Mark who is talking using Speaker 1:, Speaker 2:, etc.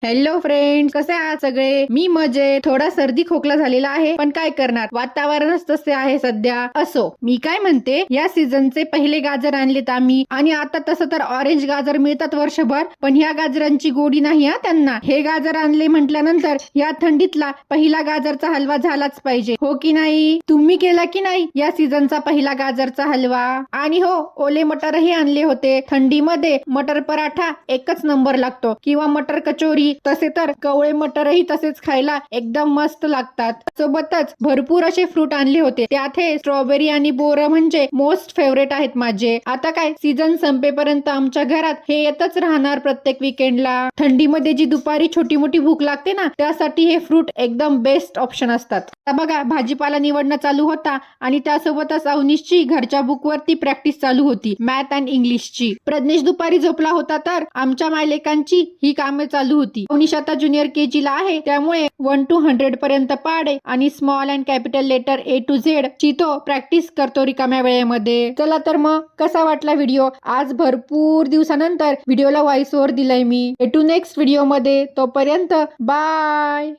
Speaker 1: Hello friends, कसे आहात सगळे? मी मजेत. थोडा सर्दी खोकला झालेला आहे, पण काय करणार, वातावरणच तसे आहे सध्या. असो, मी काय म्हणते, या सीझनचे पहिले गाजर आणलेत आम्ही. आणि आता तसं तर ऑरेंज गाजर मिळतात वर्षभर, पण ह्या गाजरांची गोडी नाही हा त्यांना. हे गाजर आणले म्हटल्यानंतर या थंडीतला पहिला गाजरचा हलवा झालाच पाहिजे, हो की नाही? तुम्ही केला की नाही या सीझनचा पहिला गाजरचा हलवा? आणि हो, ओले मटरही आणले होते. थंडीमध्ये मटर पराठा एकच नंबर लागतो, किंवा मटर कचोरी. तसे तर कवळे मटरही तसेच खायला एकदम मस्त लागतात. सोबतच भरपूर असे फ्रूट आणले होते. त्यात हे स्ट्रॉबेरी आणि बोर म्हणजे मोस्ट फेवरेट आहेत माझे. आता काय, सीझन संपेपर्यंत आमच्या घरात हे येतच राहणार प्रत्येक विकेंडला. थंडीमध्ये जी दुपारी छोटी मोठी भूक लागते ना, त्यासाठी हे फ्रूट एकदम बेस्ट ऑप्शन असतात. आता बघा, भाजीपाला निवडणं चालू होता आणि त्यासोबतच अवनीशची घरच्या बुकवरती प्रॅक्टिस चालू होती, मॅथ अँड इंग्लिशची. प्रज्ञेश दुपारी झोपला होता, तर आमच्या मायलेकांची ही कामे चालू होती. अवनीश आता ज्युनियर केजी ला आहे, त्यामुळे 1 to 100 पर्यंत पाडे आणि small and capital letter A to Z ची तो प्रॅक्टिस करतो रिकाम्या वेळेमध्ये. चला तर मग, कसा वाटला व्हिडिओ? आज भरपूर दिवसानंतर व्हिडिओला व्हॉइस ओव्हर दिलाय मी. भेटू नेक्स्ट व्हिडिओ मध्ये. तोपर्यंत बाय.